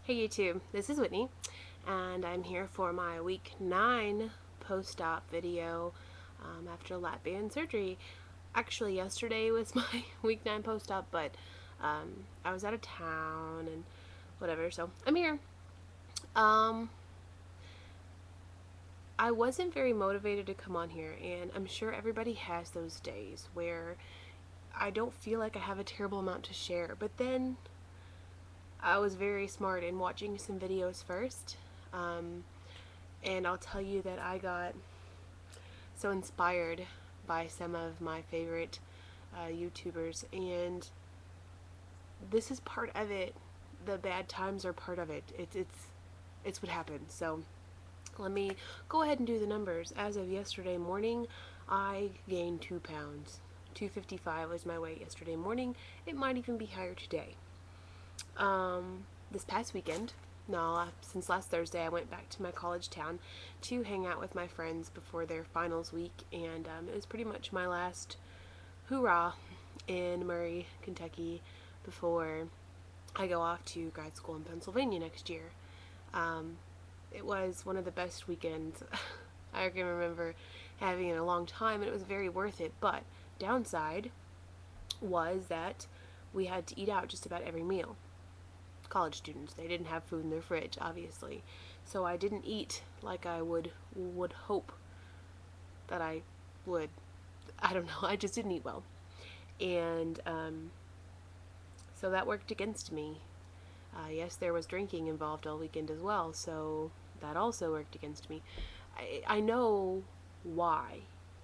Hey YouTube, this is Whitney, and I'm here for my week 9 post-op video after lap band surgery. Actually, yesterday was my week 9 post-op, but I was out of town and whatever, so I'm here. Um, I wasn't very motivated to come on here, and I'm sure everybody has those days where I don't feel like I have a terrible amount to share, but then I was very smart in watching some videos first. Um, and I'll tell you that I got so inspired by some of my favorite YouTubers, and this is part of it. The bad times are part of it. It's what happens. So let me go ahead and do the numbers. As of yesterday morning, I gained 2 pounds. 255 was my weight yesterday morning. It might even be higher today. This past weekend, no, since last Thursday, I went back to my college town to hang out with my friends before their finals week, and it was pretty much my last hoorah in Murray, Kentucky, before I go off to grad school in Pennsylvania next year. Um, it was one of the best weekends I can remember having in a long time, and it was very worth it. But downside was that we had to eat out just about every meal. College students, they didn't have food in their fridge, obviously, so I didn't eat like I would hope that I would. I don't know, I just didn't eat well, and so that worked against me. Yes, there was drinking involved all weekend as well, so that also worked against me. I know why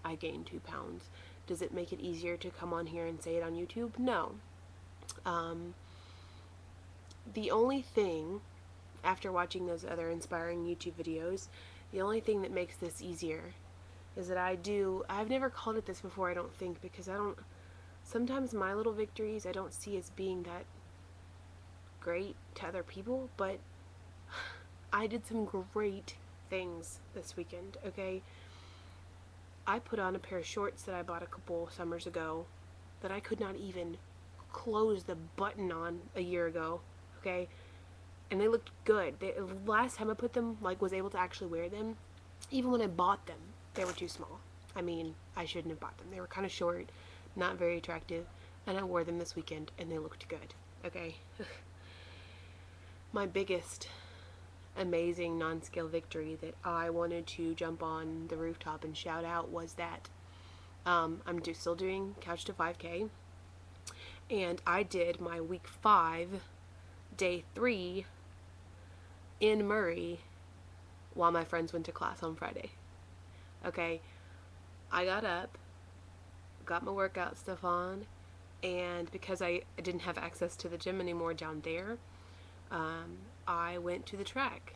I gained 2 pounds. Does it make it easier to come on here and say it on YouTube? No. um, the only thing, after watching those other inspiring YouTube videos, the only thing that makes this easier is that I've never called it this before, I don't think, because sometimes my little victories I don't see as being that great to other people, but I did some great things this weekend, okay? I put on a pair of shorts that I bought a couple summers ago that I could not even close the button on a year ago, okay? And they looked good. Last time I put them, was able to actually wear them, even when I bought them, they were too small. I mean, I shouldn't have bought them. They were kind of short, not very attractive, and I wore them this weekend, and they looked good. Okay. My biggest amazing non-scale victory that I wanted to jump on the rooftop and shout out was that still doing Couch to 5K, and I did my week 5, day 3 in Murray while my friends went to class on Friday. Okay, I got up, got my workout stuff on, and because I didn't have access to the gym anymore down there, I went to the track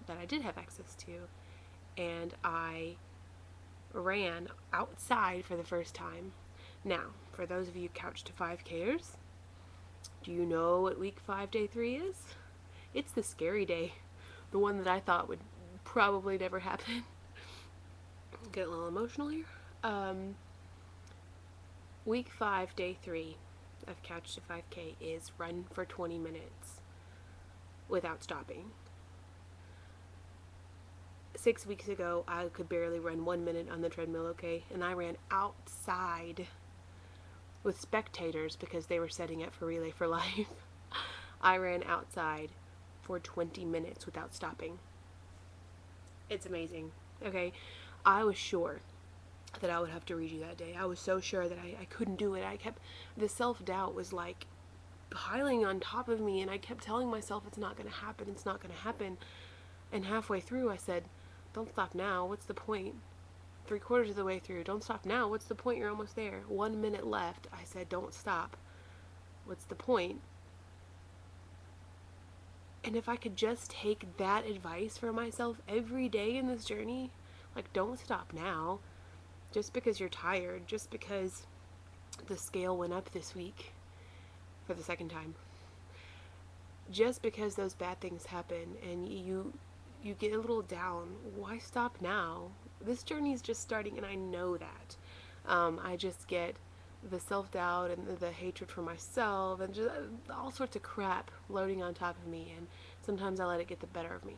that I did have access to, and I ran outside for the first time. Now, for those of you Couch to 5Kers, do you know what week 5, day 3 is? It's the scary day, the one that I thought would probably never happen. Get a little emotional here. Week 5, day 3 of Couch to 5K is run for 20 minutes without stopping. 6 weeks ago, I could barely run 1 minute on the treadmill, okay? And I ran outside with spectators because they were setting up for Relay for Life. I ran outside for 20 minutes without stopping. It's amazing, okay? I was sure that I would have to redo that day. I was so sure that I couldn't do it. The self-doubt was like piling on top of me, and I kept telling myself it's not going to happen, it's not going to happen. And halfway through, I said, don't stop now, what's the point? 3/4 of the way through, don't stop now, what's the point? You're almost there. 1 minute left. I said, don't stop. What's the point? And if I could just take that advice for myself every day in this journey, don't stop now. Just because you're tired, just because the scale went up this week for the second time, just because those bad things happen and you get a little down, why stop now? This journey is just starting, and I know that. I just get the self-doubt and the hatred for myself and just all sorts of crap loading on top of me, and sometimes I let it get the better of me.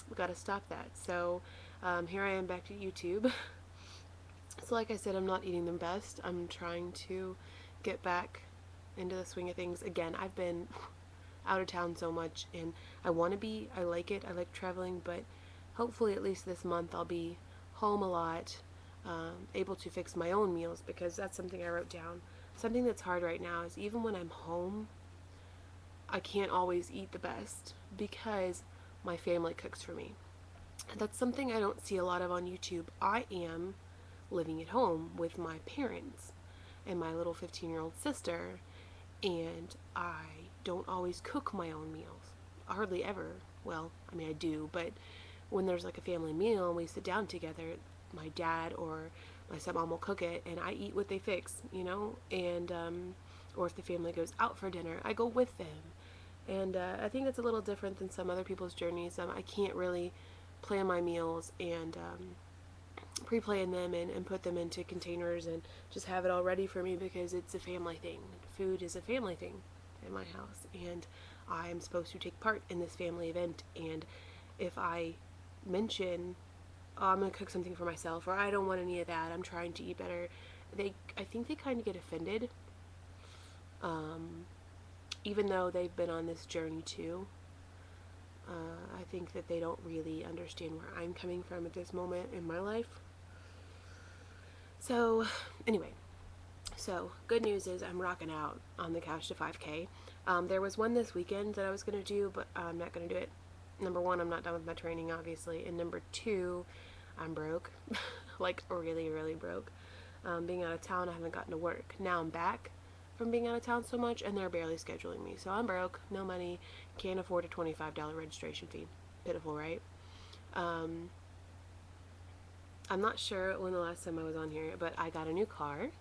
I've got to stop that. So here I am back to YouTube. So like I said, I'm not eating the best. I'm trying to get back into the swing of things. Again, I've been out of town so much, and I want to be. I like it. I like traveling, but hopefully at least this month I'll be home a lot, able to fix my own meals, because that's something I wrote down. Something that's hard right now is even when I'm home, I can't always eat the best because my family cooks for me. That's something I don't see a lot of on YouTube. I am living at home with my parents and my little 15-year-old sister, and I don't always cook my own meals. Hardly ever. Well, I mean, I do, but when there's like a family meal and we sit down together, my dad or my stepmom will cook it, and I eat what they fix, and or if the family goes out for dinner, I go with them. And I think it's a little different than some other people's journeys. I can't really plan my meals and pre-plan them and put them into containers and just have it all ready for me, because it's a family thing. Food is a family thing in my house, and I am supposed to take part in this family event. And if I mention, oh, I'm going to cook something for myself, or I don't want any of that, I'm trying to eat better, I think they kind of get offended, even though they've been on this journey too. I think that they don't really understand where I'm coming from at this moment in my life. So, anyway, good news is I'm rocking out on the couch to 5K. There was one this weekend that I was going to do, but I'm not going to do it. Number one, I'm not done with my training, obviously. And number two, I'm broke. Like, really, really broke. Being out of town, I haven't gotten to work. Now I'm back from being out of town so much, and they're barely scheduling me. So I'm broke, no money, can't afford a $25 registration fee. Pitiful, right? I'm not sure when the last time I was on here, but I got a new car.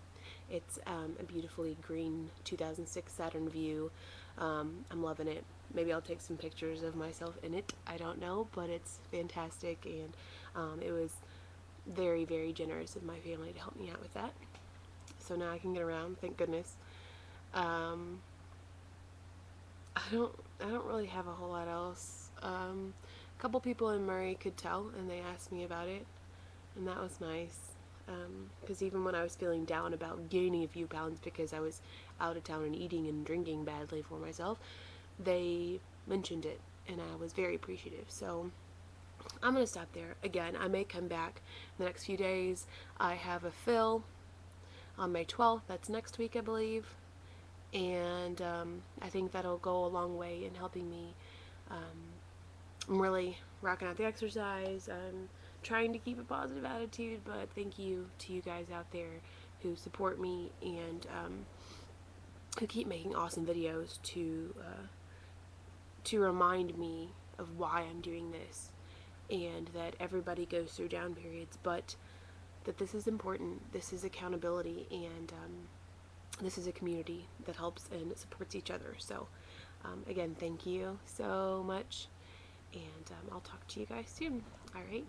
It's a beautifully green 2006 Saturn Vue. I'm loving it. Maybe I'll take some pictures of myself in it. I don't know, but it's fantastic, and it was very, very generous of my family to help me out with that. So now I can get around, thank goodness. I don't really have a whole lot else. A couple people in Murray could tell, and they asked me about it, and that was nice. Because even when I was feeling down about gaining a few pounds because I was out of town and eating and drinking badly for myself, they mentioned it, and I was very appreciative. So I'm going to stop there. Again, I may come back in the next few days. I have a fill on May 12th. That's next week, I believe. And I think that'll go a long way in helping me. I'm really rocking out the exercise. I'm trying to keep a positive attitude, but thank you to you guys out there who support me and who keep making awesome videos to remind me of why I'm doing this, and that everybody goes through down periods, but that this is important. This is accountability, and this is a community that helps and supports each other. So again, thank you so much, and I'll talk to you guys soon. All right.